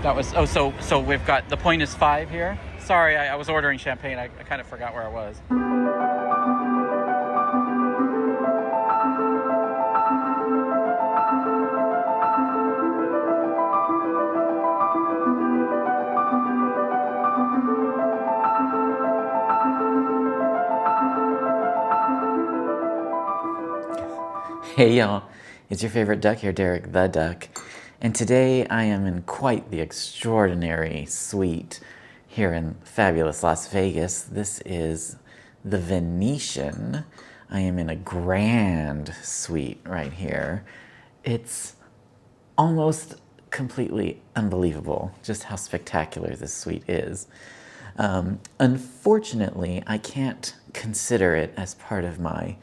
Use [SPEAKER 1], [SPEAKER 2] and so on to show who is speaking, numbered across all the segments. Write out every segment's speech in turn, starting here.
[SPEAKER 1] That was, oh, so we've got, the point is 5 here. Sorry, I was ordering champagne. I kind of forgot where I was. Hey y'all, it's your favorite duck here, Derek the Duck. And today I am in quite the extraordinary suite here in fabulous Las Vegas. This is the Venetian. I am in a grand suite right here. It's almost completely unbelievable just how spectacular this suite is. Unfortunately, I can't consider it as part of my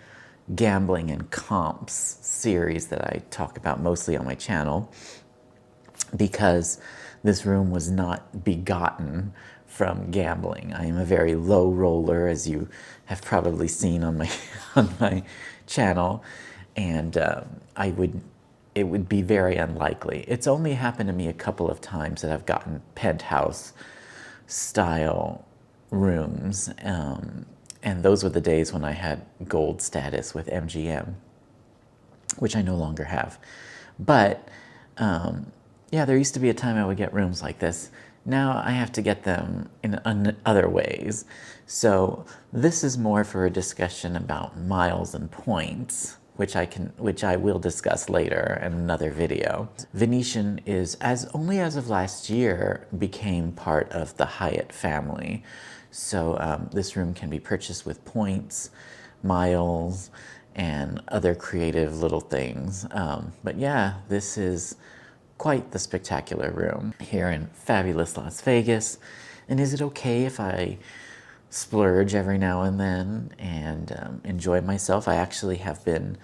[SPEAKER 1] gambling and comps series that I talk about mostly on my channel, because this room was not begotten from gambling. I am a very low roller, as you have probably seen on my on my channel, and it would be very unlikely. It's only happened to me a couple of times that I've gotten penthouse style rooms, and those were the days when I had gold status with MGM, which I no longer have. But yeah, there used to be a time I would get rooms like this. Now I have to get them in other ways. So this is more for a discussion about miles and points, which I will discuss later in another video. Venetian is, only as of last year, became part of the Hyatt family. So this room can be purchased with points, miles, and other creative little things. But yeah, this is quite the spectacular room here in fabulous Las Vegas. And is it okay if I splurge every now and then and enjoy myself? I actually have been,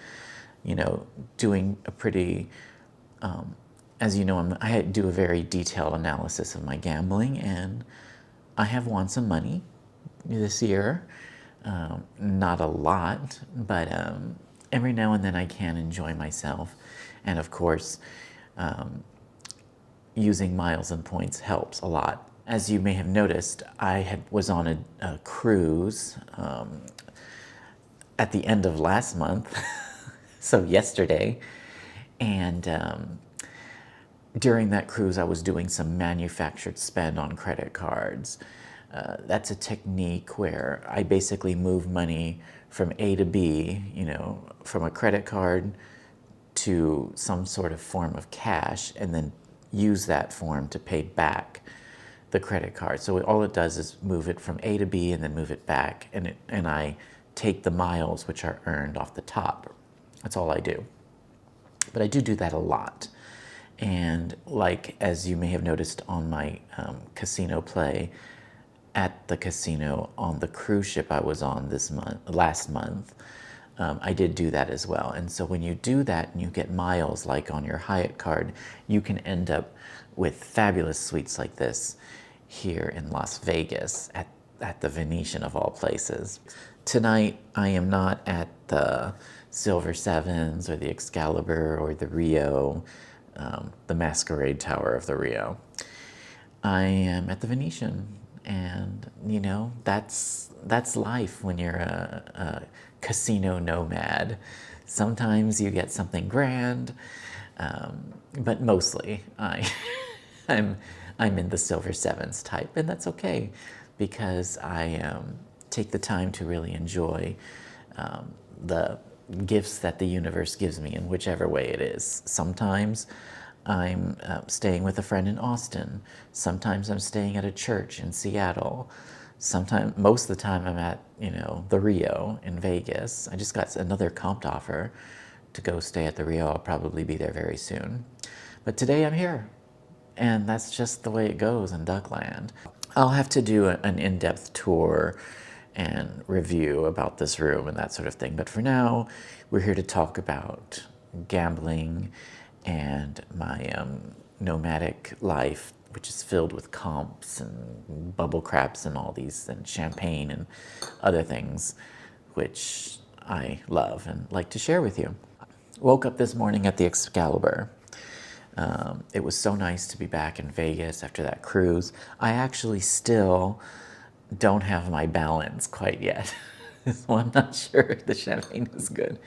[SPEAKER 1] doing a pretty, as you know, I do a very detailed analysis of my gambling, and I have won some money this year. Not a lot, but every now and then I can enjoy myself. And of course, using miles and points helps a lot. As you may have noticed, I was on a cruise at the end of last month, so yesterday, and during that cruise I was doing some manufactured spend on credit cards. That's a technique where I basically move money from A to B, from a credit card to some sort of form of cash, and then use that form to pay back the credit card. So all it does is move it from A to B and then move it back, and I take the miles which are earned off the top. That's all I do. But I do that a lot. And like, as you may have noticed on my casino play, at the casino on the cruise ship I was on last month, I did do that as well. And so when you do that and you get miles like on your Hyatt card, you can end up with fabulous suites like this here in Las Vegas at the Venetian of all places. Tonight I am not at the Silver Sevens or the Excalibur or the Rio, the Masquerade Tower of the Rio. I am at the Venetian, and that's life when you're a casino nomad. Sometimes you get something grand, but mostly I'm in the Silver Sevens type, and that's okay, because I take the time to really enjoy the gifts that the universe gives me in whichever way it is. Sometimes I'm staying with a friend in Austin. Sometimes I'm staying at a church in Seattle. Sometimes, most of the time, I'm at the Rio in Vegas. I just got another comped offer to go stay at the Rio. I'll probably be there very soon. But today I'm here, and that's just the way it goes in Duckland. I'll have to do an in-depth tour and review about this room and that sort of thing. But for now, we're here to talk about gambling and my nomadic life, which is filled with comps and bubble craps and all these, and champagne and other things, which I love and like to share with you. Woke up this morning at the Excalibur. It was so nice to be back in Vegas after that cruise. I actually still don't have my balance quite yet. So I'm not sure if the champagne is good.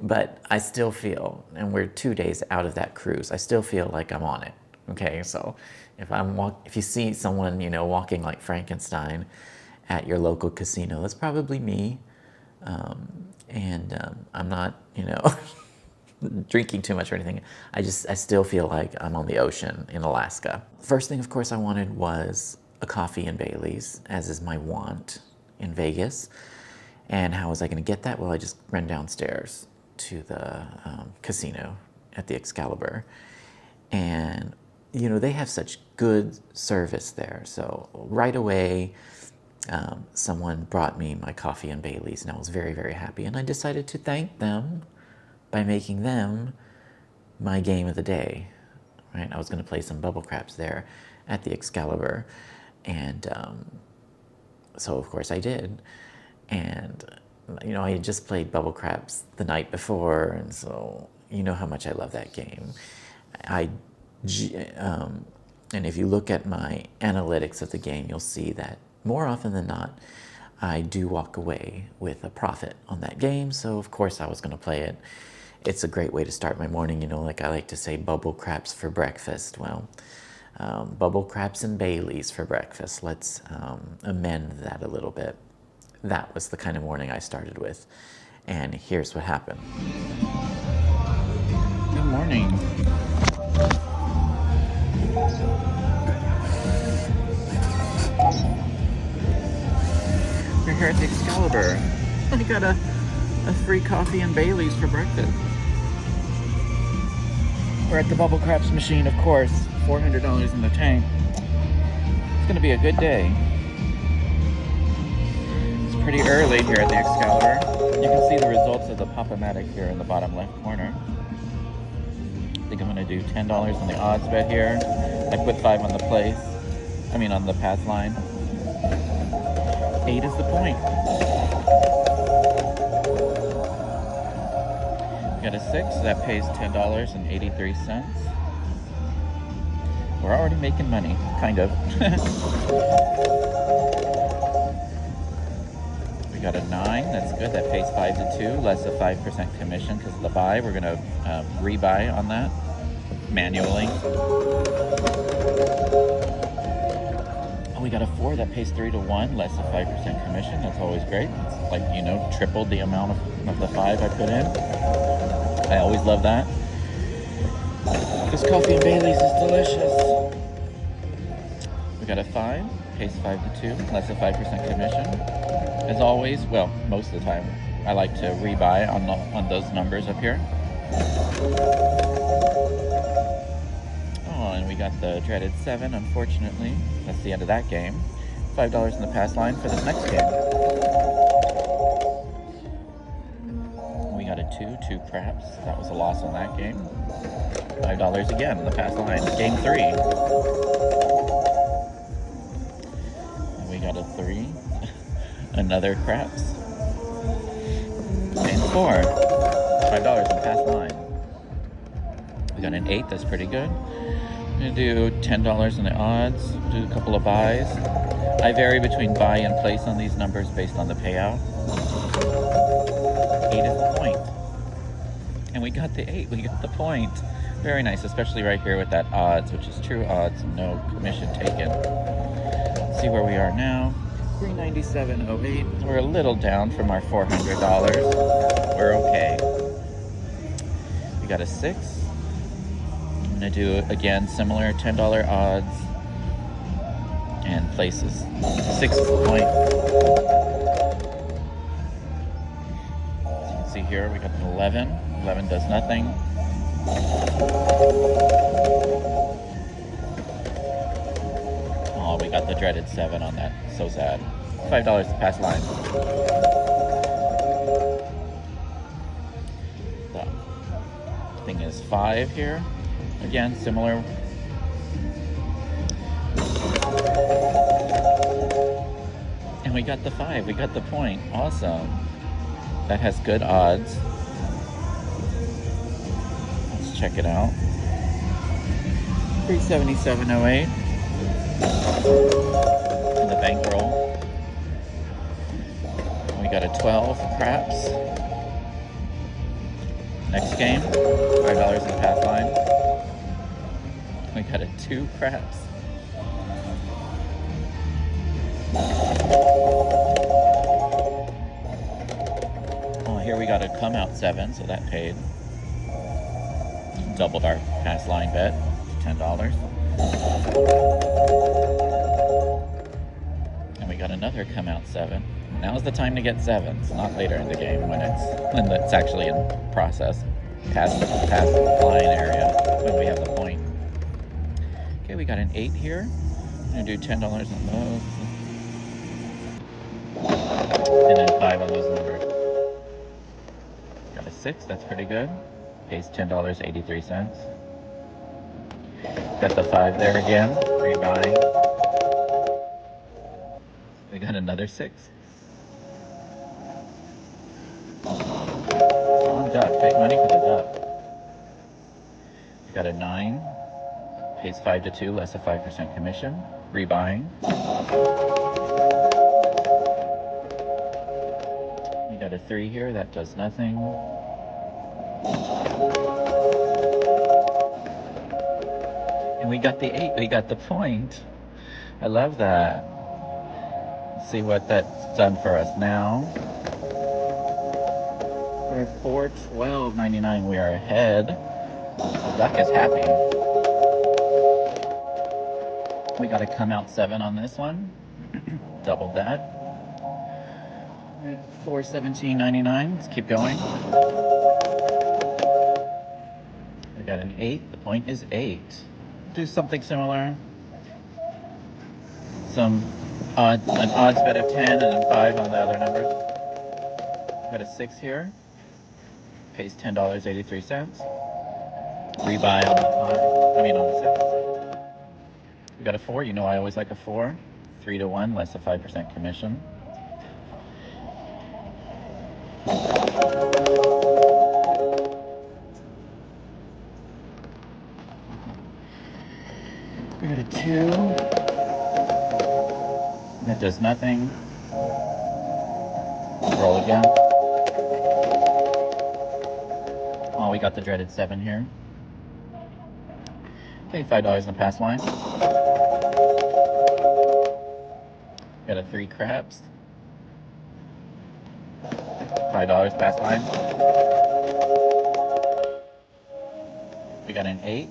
[SPEAKER 1] But I still feel, and we're 2 days out of that cruise, I still feel like I'm on it. Okay, so if you see someone, walking like Frankenstein at your local casino, that's probably me. I'm not, drinking too much or anything. I still feel like I'm on the ocean in Alaska. First thing, of course, I wanted was a coffee and Bailey's, as is my wont in Vegas. And how was I going to get that? Well, I just ran downstairs to the casino at the Excalibur. And, they have such good service there. So right away, someone brought me my coffee and Bailey's, and I was very, very happy. And I decided to thank them by making them my game of the day, right? I was going to play some bubble craps there at the Excalibur. And so, of course, I did. And, I had just played bubble craps the night before, and so you know how much I love that game. And if you look at my analytics of the game, you'll see that more often than not, I do walk away with a profit on that game. So, of course, I was going to play it. It's a great way to start my morning, like I like to say, bubble craps for breakfast. Well, bubble craps and Baileys for breakfast. Let's amend that a little bit. That was the kind of morning I started with. And here's what happened. Good morning. We're here at the Excalibur. I got a free coffee and Bailey's for breakfast. We're at the bubble craps machine, of course. $400 in the tank. It's gonna be a good day. It's pretty early here at the Excalibur. You can see the results of the Pop-O-Matic here in the bottom left corner. I think I'm gonna do $10 on the odds bet here. I put 5 on the on the pass line. 8 is the point. Got a 6, that pays $10.83. We're already making money, kind of. We got a 9, that's good, that pays 5 to 2, less a 5% commission because of the buy. We're gonna rebuy on that manually. We got a 4 that pays 3 to 1, less a 5% commission. That's always great. It's like, tripled the amount of the 5 I put in. I always love that. This coffee and Bailey's is delicious. We got a 5, pays 5 to 2, less a 5% commission. As always, well, most of the time, I like to rebuy on those numbers up here. Oh, and we got the dreaded 7, unfortunately. That's the end of that game. $5 in the pass line for this next game. We got a 2 craps. That was a loss on that game. $5 again in the pass line. Game 3. And we got a 3. Another craps. Game 4. $5 in the pass line. We got an 8. That's pretty good. I'm going to do $10 in the odds, do a couple of buys. I vary between buy and place on these numbers based on the payout. 8 is the point. And we got the 8, we got the point. Very nice, especially right here with that odds, which is true odds, no commission taken. Let's see where we are now. $397.08. We're a little down from our $400. We're okay. We got a 6. I'm going to do, again, similar $10 odds and places. 6 is the point. As you can see here, we got an 11. 11 does nothing. Oh, we got the dreaded 7 on that. So sad. $5 to pass line. The thing is 5 here. Again, similar. And we got the 5. We got the point. Awesome. That has good odds. Let's check it out. $377.08 in the bankroll. We got a 12 craps. Next game, $5 in the pass line. We got a 2 craps. Oh, here we got a come out 7, so that paid. Doubled our pass line bet, $10. And we got another come out 7. Now's the time to get 7s, not later in the game when it's actually in process. Past line area when we have the point. Okay, we got an 8 here. I'm gonna do $10 on those. And then 5 on those numbers. Got a 6, that's pretty good. Pays $10.83. Got the 5 there again, rebuying. We got another 6. On duck, big money for the duck. We got a 9. Pays 5 to 2, less a 5% commission. Rebuying. We got a 3 here, that does nothing. And we got the 8, we got the point. I love that. Let's see what that's done for us now. We're at $412.99, we are ahead. The duck is happy. We got to come out 7 on this one. Doubled that. $417.99. Let's keep going. We got an 8. The point is 8. Do something similar. An odds bet of 10 and then 5 on the other numbers. Got a 6 here. Pays $10.83. Rebuy on the 5. On the 6. We got a 4. You know I always like a 4. 3 to 1, less a 5% commission. We got a 2. That does nothing. Roll again. Oh, we got the dreaded 7 here. Okay, $5 in the pass line. Got a 3 craps. $5 pass line. We got an 8.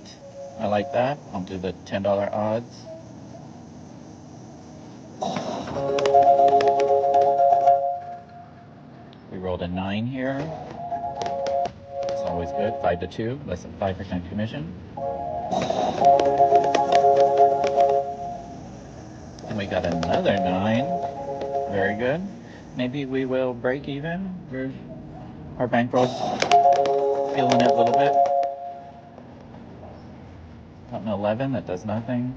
[SPEAKER 1] I like that. I'll do the $10 odds. We rolled a 9 here. It's always good. 5 to 2, less than 5% commission. And we got another 9. Very good. Maybe we will break even. Our bankroll's feeling it a little bit. Got an 11, that does nothing.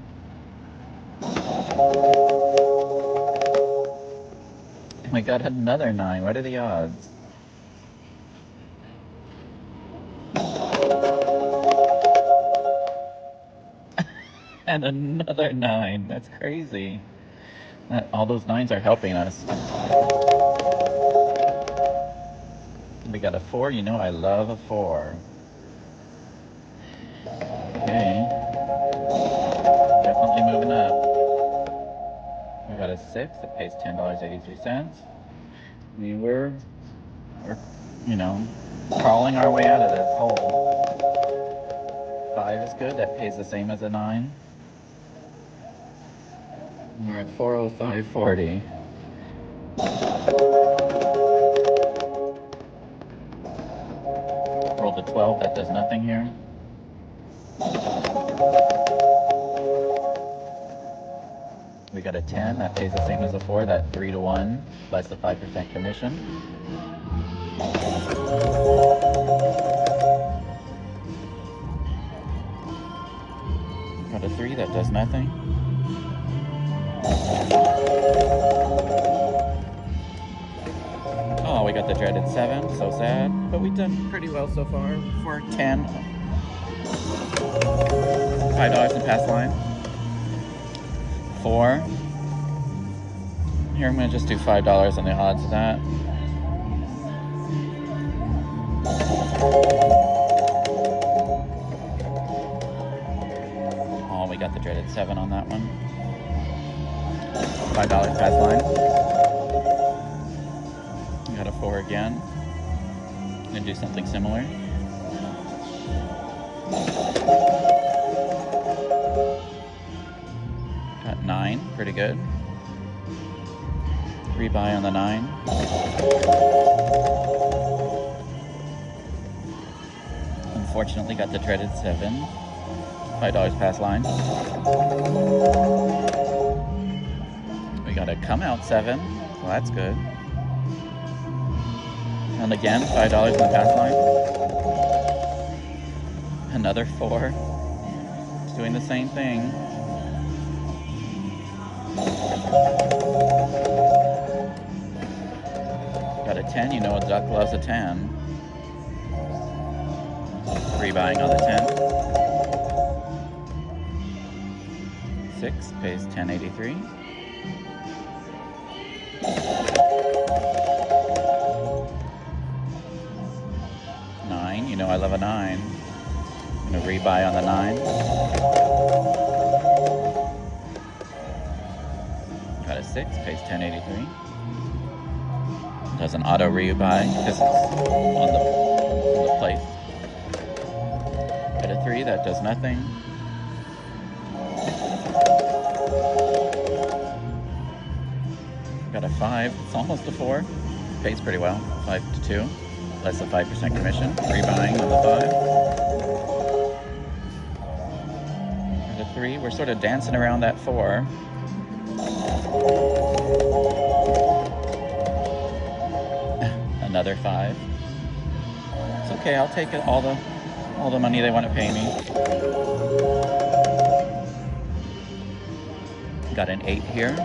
[SPEAKER 1] We got another 9. What are the odds? And another 9. That's crazy. All those 9s are helping us. We got a 4. You know I love a 4. Okay. Definitely moving up. We got a 6 that pays $10.83. We're crawling our way out of this hole. 5 is good. That pays the same as a 9. We're at $405.40. Roll the 12. That does nothing here. We got a 10. That pays the same as a 4. That 3 to 1, less the 5% commission. Got a 3. That does nothing. Oh, we got the dreaded 7. So sad. But we've done pretty well so far. 410.
[SPEAKER 2] $5 in the pass line. 4. Here I'm going to just do $5 on the odds of that. Oh, we got the dreaded 7 on that one. $5 pass line. We got a 4 again. I'm going to do something similar. Got 9, pretty good. Rebuy on the 9. Unfortunately, got the dreaded 7. $5 pass line. We got a come out 7, so that's good. And again, $5 in the pass line. Another 4. It's doing the same thing. Got a 10, you know a duck loves a 10. Rebuying on the 10. 6 pays $10.83. You know I love a 9. I'm going to rebuy on the 9. Got a 6, pays $10.83. Does an auto rebuy because it's on the place. Got a 3, that does nothing. Got a 5, it's almost a 4. Pays pretty well, 5 to 2. Less than 5% commission. Rebuying on the 5. There's a 3. We're sort of dancing around that 4. Another 5. It's okay. I'll take it, all the money they want to pay me. Got an 8 here.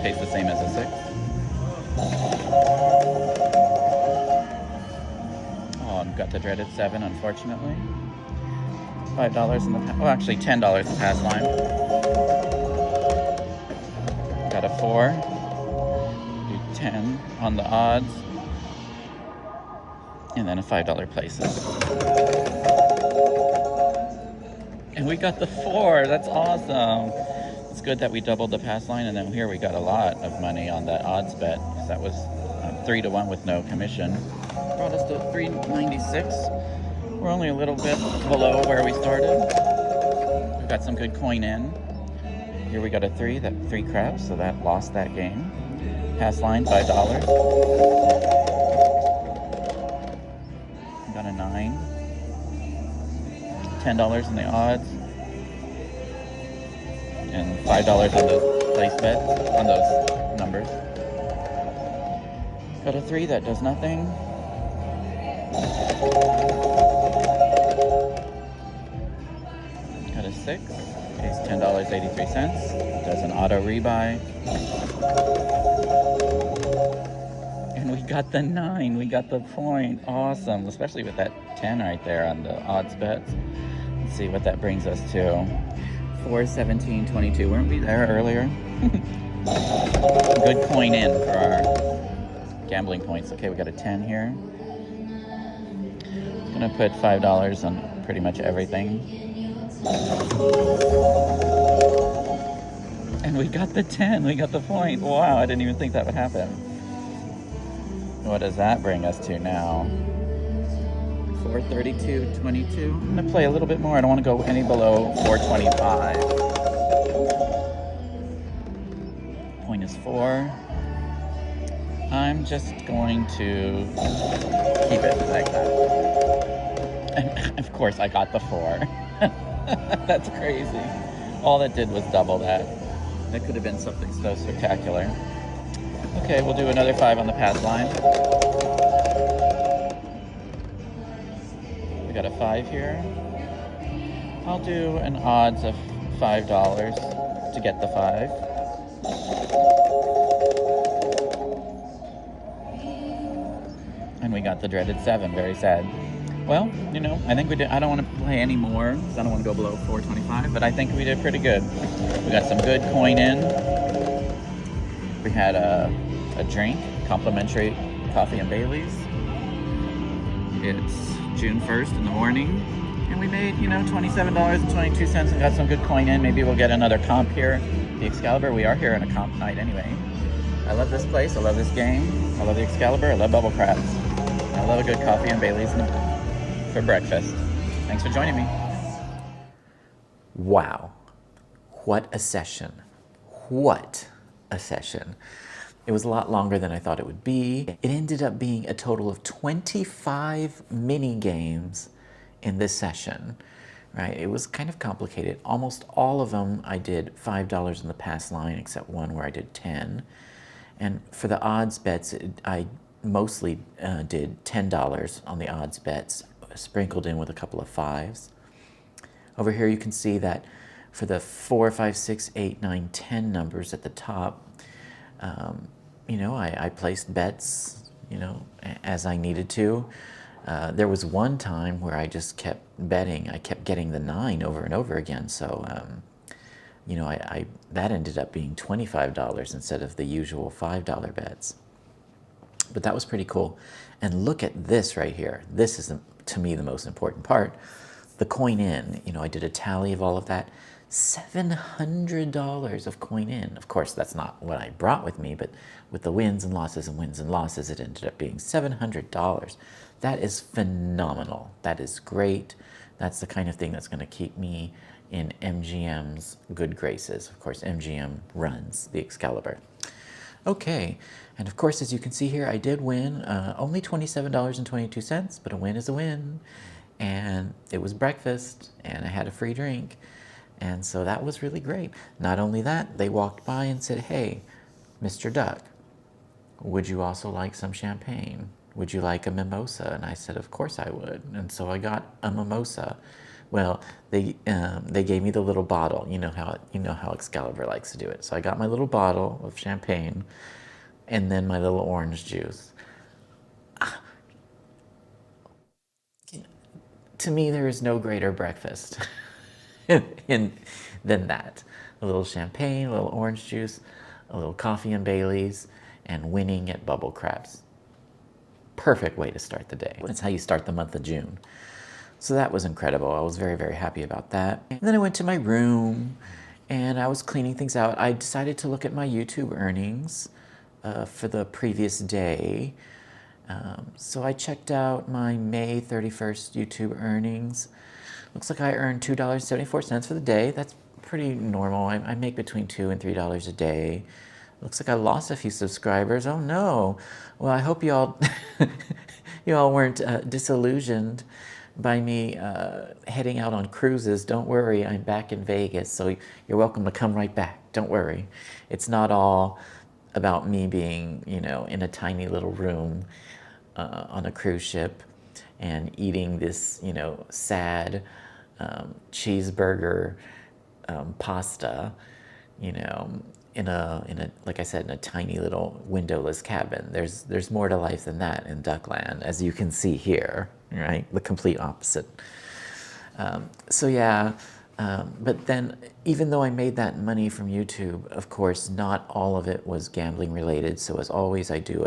[SPEAKER 2] Pays the same as a 6. Got the dreaded 7, unfortunately. $5 in the actually $10 the pass line. Got a 4. Do 10 on the odds. And then a $5 places. And we got the 4. That's awesome. It's good that we doubled the pass line, and then here we got a lot of money on that odds bet, because that was 3 to 1 with no commission. Brought us to $3.96. We're only a little bit below where we started. We've got some good coin in. Here we got a 3, that 3 craps, so that lost that game. Pass line, $5. Got a 9. $10 in the odds. And $5 on the place bet, on those numbers. Got a 3, that does nothing. Got a 6, pays $10.83. Does an auto rebuy. And we got the 9, we got the point. Awesome, especially with that 10 right there on the odds bets. Let's see what that brings us to. 4, 17, 22. Weren't we there earlier? Good coin in for our gambling points. Okay, we got a 10 here. I'm gonna put $5 on pretty much everything. And we got the 10, we got the point. Wow, I didn't even think that would happen. What does that bring us to now? 432.22. I'm gonna play a little bit more. I don't want to go any below 425. Point is 4. I'm just going to keep it like that. And of course I got the 4. That's crazy. All that did was double that. That could have been something so spectacular. Okay, we'll do another 5 on the pass line. We got a 5 here. I'll do an odds of $5 to get the 5. And we got the dreaded 7, very sad. Well, you know, I think we did. I don't want to play any more because I don't want to go below 425, but I think we did pretty good. We got some good coin in. We had a drink, complimentary coffee and Bailey's. It's June 1st in the morning, and we made, you know, $27.22 and got some good coin in. Maybe we'll get another comp here. The Excalibur, we are here on a comp night anyway. I love this place. I love this game. I love the Excalibur. I love bubble craps. I love a good coffee and Bailey's for breakfast. Thanks for joining me.
[SPEAKER 1] Wow. What a session. What a session. It was a lot longer than I thought it would be. It ended up being a total of 25 mini games in this session, right? It was kind of complicated. Almost all of them I did $5 in the pass line, except one where I did 10. And for the odds bets, I mostly did $10 on the odds bets, sprinkled in with a couple of fives. Over here you can see that for the 4, 5, 6, 8, 9, 10 numbers at the top, you know, I placed bets, you know, as I needed to. There was one time where I just kept betting. I kept getting the 9 over and over again. So, you know, that ended up being $25 instead of the usual $5 bets. But that was pretty cool. And look at this right here. This is, to me, the most important part. The coin in, you know, I did a tally of all of that. $700 of coin in. Of course, that's not what I brought with me, but with the wins and losses and wins and losses, it ended up being $700. That is phenomenal. That is great. That's the kind of thing that's going to keep me in MGM's good graces. Of course, MGM runs the Excalibur. Okay, and of course, as you can see here, I did win only $27.22, but a win is a win. And it was breakfast, and I had a free drink. And so that was really great. Not only that, they walked by and said, "Hey, Mr. Duck, would you also like some champagne? Would you like a mimosa?" And I said, "Of course I would." And so I got a mimosa. Well, they gave me the little bottle. You know how Excalibur likes to do it. So I got my little bottle of champagne, and then my little orange juice. To me, there is no greater breakfast than that. A little champagne, a little orange juice, a little coffee and Bailey's, and winning at bubble craps. Perfect way to start the day. That's how you start the month of June. So that was incredible. I was very, very happy about that. And then I went to my room, and I was cleaning things out. I decided to look at my YouTube earnings for the previous day. So I checked out my May 31st YouTube earnings. Looks like I earned $2.74 for the day. That's pretty normal. I make between $2 and $3 a day. Looks like I lost a few subscribers. Oh no. Well, I hope you all you all weren't disillusioned by me heading out on cruises. Don't worry, I'm back in Vegas, so you're welcome to come right back. Don't worry. It's not all about me being, you know, in a tiny little room on a cruise ship and eating this, you know, sad cheeseburger pasta, you know, in a like I said, in a tiny little windowless cabin. There's more to life than that in Duckland, as you can see here, right? The complete opposite. So yeah, but then even though I made that money from YouTube, of course, not all of it was gambling related. So as always, I do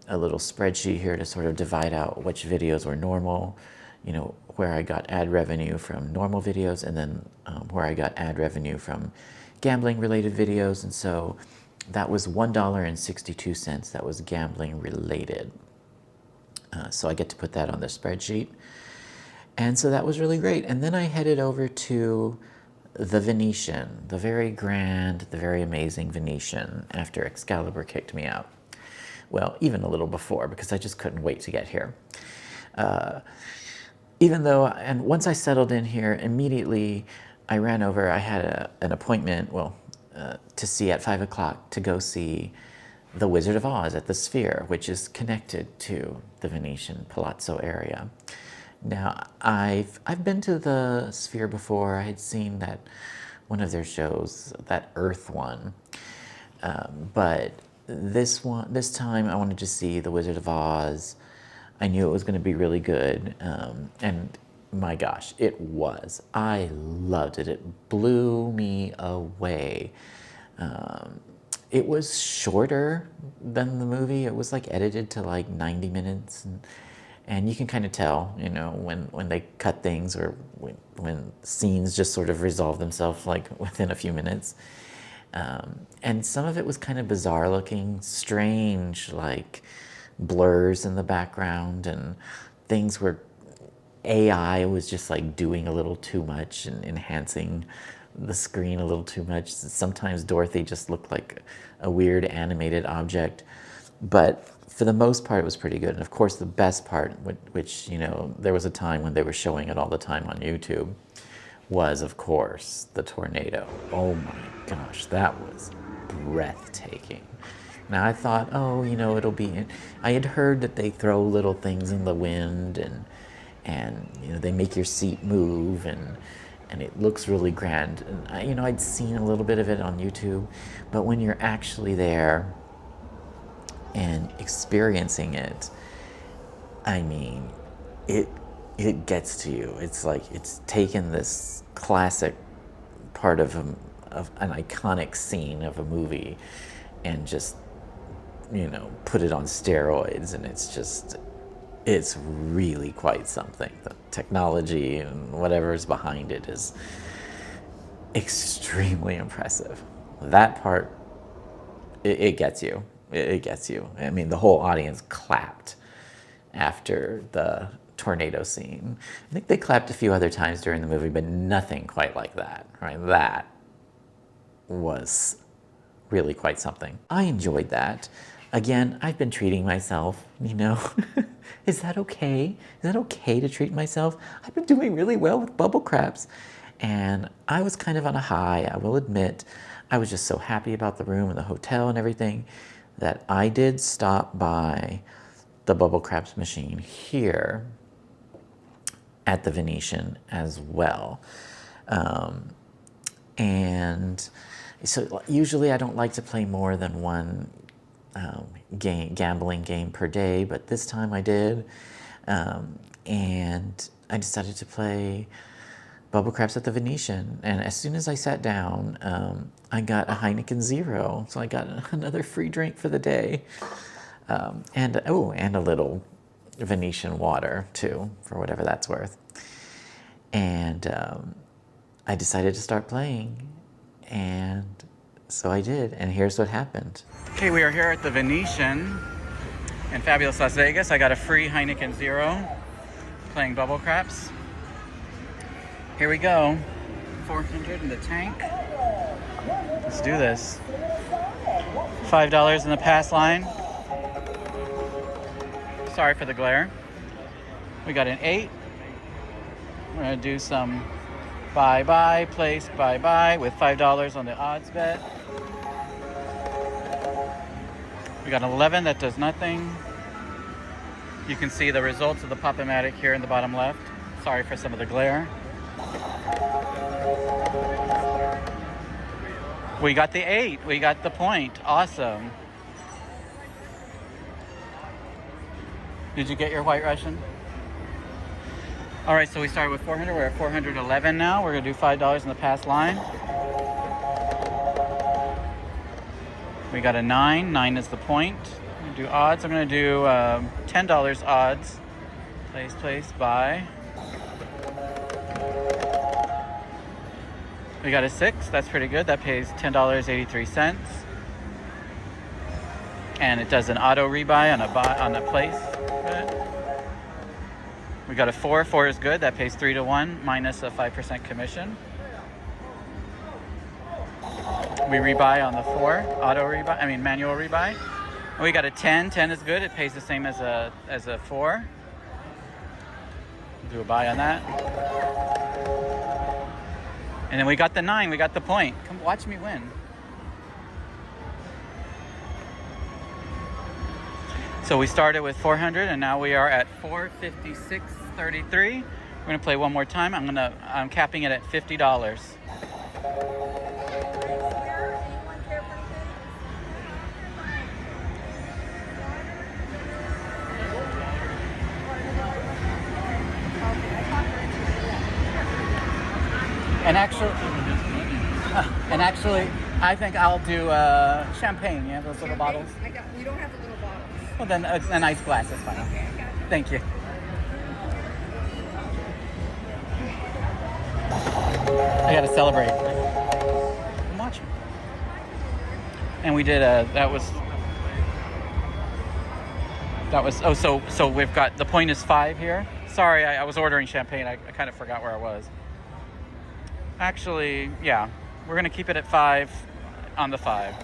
[SPEAKER 1] a little spreadsheet here to sort of divide out which videos were normal, you know, where I got ad revenue from normal videos, and then where I got ad revenue from gambling related videos. And so that was $1.62 that was gambling related. So I get to put that on the spreadsheet. And so that was really great. And then I headed over to the Venetian, the very grand, the very amazing Venetian, after Excalibur kicked me out. Well, even a little before, because I just couldn't wait to get here. Even though, and once I settled in here, immediately I ran over. I had an appointment, well, to see at 5 o'clock to go see the Wizard of Oz at the Sphere, which is connected to the Venetian Palazzo area. Now, I've been to the Sphere before. I had seen that one of their shows, that Earth one, but this time I wanted to see the Wizard of Oz. I knew it was going to be really good. And my gosh, it was. I loved it. It blew me away. It was shorter than the movie. It was like edited to like 90 minutes. And you can kind of tell, you know, when they cut things or when scenes just sort of resolve themselves like within a few minutes. And some of it was kind of bizarre looking, strange, like blurs in the background, and things where AI was just like doing a little too much and enhancing the screen a little too much. Sometimes Dorothy just looked like a weird animated object, but for the most part, it was pretty good. And of course, the best part, which, you know, there was a time when they were showing it all the time on YouTube, was, of course, the tornado. Oh my gosh, that was breathtaking. Now I thought, oh, you know, it'll be. I had heard that they throw little things in the wind, and you know, they make your seat move, and it looks really grand. And you know, I'd seen a little bit of it on YouTube, but when you're actually there and experiencing it, I mean, it gets to you. It's like it's taken this classic part of an iconic scene of a movie and just, you know, put it on steroids, and it's really quite something. The technology and whatever's behind it is extremely impressive. That part, it gets you. It gets you. I mean, the whole audience clapped after the tornado scene. I think they clapped a few other times during the movie, but nothing quite like that, right? That was really quite something. I enjoyed that. Again, I've been treating myself, you know. Is that okay? Is that okay to treat myself? I've been doing really well with bubble craps. And I was kind of on a high, I will admit. I was just so happy about the room and the hotel and everything that I did stop by the bubble craps machine here at the Venetian as well. And so usually I don't like to play more than one gambling game per day, but this time I did. And I decided to play bubble craps at the Venetian. And as soon as I sat down, I got a Heineken Zero. So I got another free drink for the day. And a little Venetian water too, for whatever that's worth. And I decided to start playing, and so I did, and here's what happened.
[SPEAKER 2] Okay, we are here at the Venetian in fabulous Las Vegas. I got a free Heineken Zero playing bubble craps. Here we go. 400 in the tank. Let's do this. $5 in the pass line. Sorry for the glare. We got an 8. We're gonna do some bye-bye, place bye-bye with $5 on the odds bet. We got an 11 that does nothing. You can see the results of the Pop-O-Matic here in the bottom left. Sorry for some of the glare. We got the 8. We got the point. Awesome. Did you get your White Russian? All right, so we started with 400. We're at 411 now. We're gonna do $5 in the pass line. We got a 9. 9 is the point. We're gonna do odds. I'm gonna do $10 odds. Place, buy. We got a 6. That's pretty good. That pays $10.83. And it does an auto rebuy on a place. Good. We got a 4. 4 is good. That pays 3 to 1 minus a 5% commission. We rebuy on the 4, manual rebuy. And we got a 10. 10 is good. It pays the same as a 4. Do a buy on that. And then we got the 9. We got the point. Come watch me win. So we started with 400 and now we are at 456.33. We're gonna play one more time. I'm capping it at $50.
[SPEAKER 3] actually, I think I'll do champagne. You have those little bottles?
[SPEAKER 4] We don't have the little bottles.
[SPEAKER 3] Well, then a nice glass is fine.
[SPEAKER 4] Okay, I got you.
[SPEAKER 3] Thank you. I gotta celebrate. I'm watching. And we did that was, oh, so we've got, the point is 5 here. Sorry, I was ordering champagne. I kind of forgot where I was. Actually, yeah, we're gonna keep it at 5 on the 5.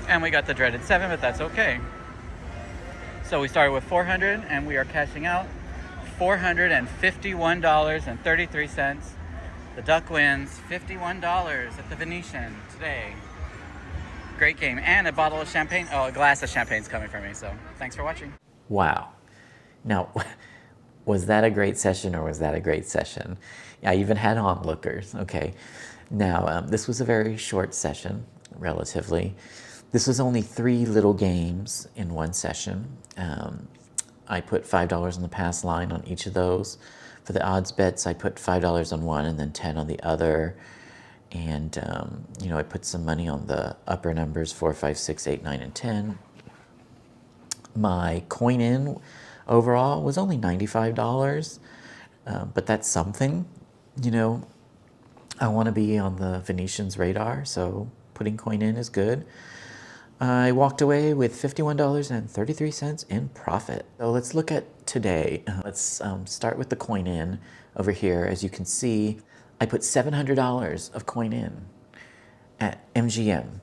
[SPEAKER 3] And we got the dreaded 7, but that's okay. So we started with 400 and we are cashing out $451.33. The Duck wins $51 at the Venetian today. Great game. And a bottle of champagne. Oh, a glass of champagne's coming for me. So thanks for watching.
[SPEAKER 1] Wow. Now, was that a great session or was that a great session? I even had onlookers. Okay. Now, this was a very short session, relatively. This was only 3 little games in one session. I put $5 on the pass line on each of those. For the odds bets, I put $5 on one and then 10 on the other. And, you know, I put some money on the upper numbers, 4, 5, 6, 8, 9, and 10. My coin in overall was only $95, but that's something. You know, I want to be on the Venetian's radar, so putting coin in is good. I walked away with $51.33 in profit. So let's look at today. Let's start with the coin in over here. As you can see, I put $700 of coin in at MGM,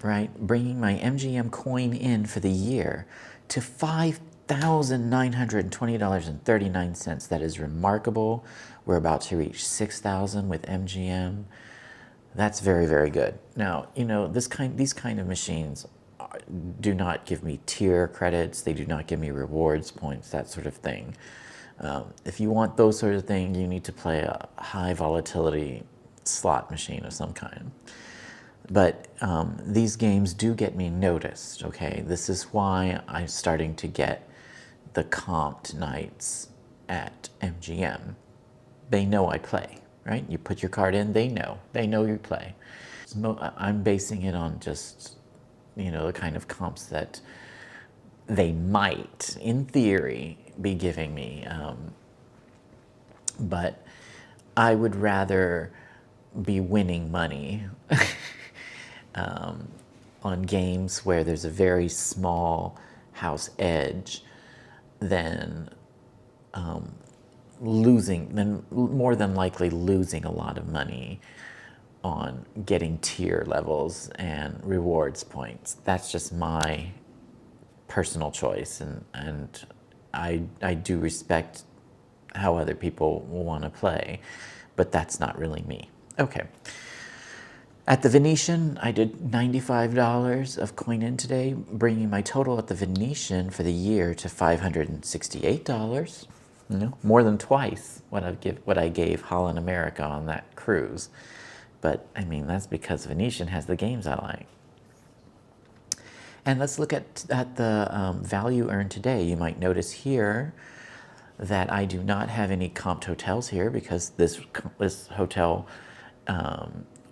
[SPEAKER 1] right? Bringing my MGM coin in for the year to $5,920.39. That is remarkable. We're about to reach $6,000 with MGM. That's very, very good. Now, you know, these kind of machines do not give me tier credits. They do not give me rewards points, that sort of thing. If you want those sort of things, you need to play a high volatility slot machine of some kind. But these games do get me noticed, okay? This is why I'm starting to get the comped nights at MGM. They know I play. Right? You put your card in, they know you play. I'm basing it on just, you know, the kind of comps that they might, in theory, be giving me. But I would rather be winning money on games where there's a very small house edge than more than likely losing a lot of money on getting tier levels and rewards points. That's just my personal choice, and I do respect how other people want to play, but that's not really me. Okay. At the Venetian, I did $95 of coin in today, bringing my total at the Venetian for the year to $568. You know, more than twice what I gave Holland America on that cruise. But I mean, that's because Venetian has the games I like. And let's look at the value earned today. You might notice here that I do not have any comped hotels here because this hotel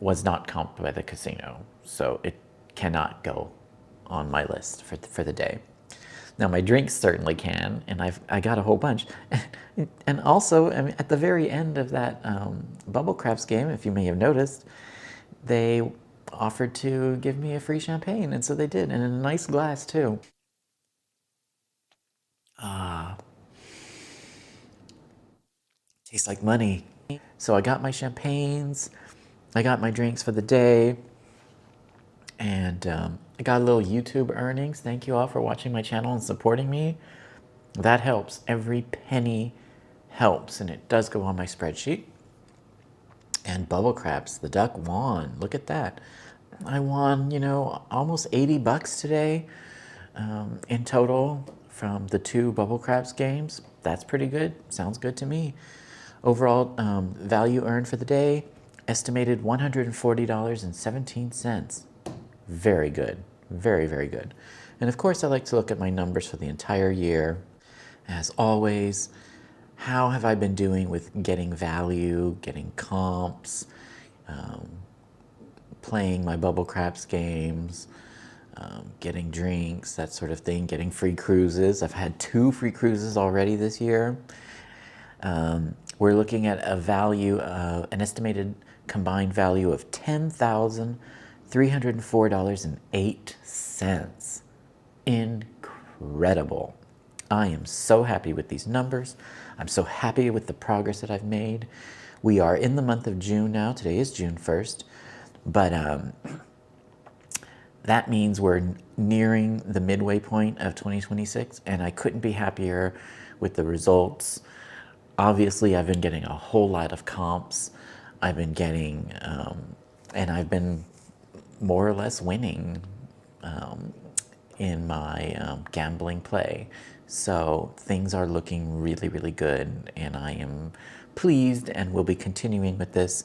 [SPEAKER 1] was not comped by the casino, so it cannot go on my list for the day. Now my drinks certainly can, and I got a whole bunch. And also, I mean, at the very end of that Bubble Craps game, if you may have noticed, they offered to give me a free champagne, and so they did, and in a nice glass too. Tastes like money. So I got my champagnes, I got my drinks for the day, and I got a little YouTube earnings. Thank you all for watching my channel and supporting me. That helps. Every penny helps, and it does go on my spreadsheet. And Bubble Craps, the duck won. Look at that. I won, you know, almost 80 bucks today in total from the 2 Bubble Craps games. That's pretty good. Sounds good to me. Overall value earned for the day, estimated $140.17. Very good. Very, very good. And of course, I like to look at my numbers for the entire year. As always, how have I been doing with getting value, getting comps, playing my bubble craps games, getting drinks, that sort of thing, getting free cruises. I've had 2 free cruises already this year. We're looking at a value, an estimated combined value of $10,304.08. Incredible. I am so happy with these numbers. I'm so happy with the progress that I've made. We are in the month of June now. Today is June 1st. But that means we're nearing the midway point of 2026, and I couldn't be happier with the results. Obviously, I've been getting a whole lot of comps. I've been getting, and I've been more or less winning in my gambling play. So things are looking really, really good, and I am pleased and will be continuing with this.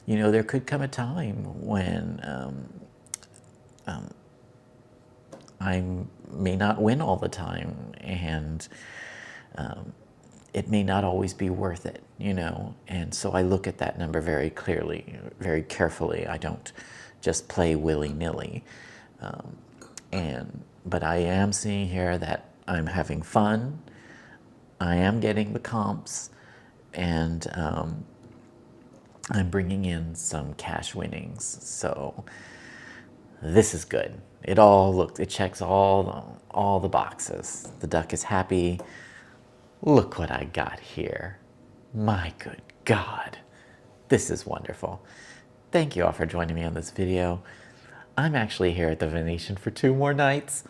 [SPEAKER 1] You know, there could come a time when I may not win all the time, and it may not always be worth it, you know. And so I look at that number very clearly, very carefully. I don't just play willy-nilly. But I am seeing here that I'm having fun. I am getting the comps, and I'm bringing in some cash winnings. So this is good. It checks all the boxes. The duck is happy. Look what I got here. My good God. This is wonderful. Thank you all for joining me on this video. I'm actually here at the Venetian for 2 more nights.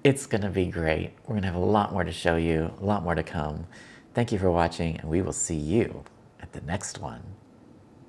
[SPEAKER 1] It's gonna be great. We're gonna have a lot more to show you, a lot more to come. Thank you for watching, and we will see you at the next one.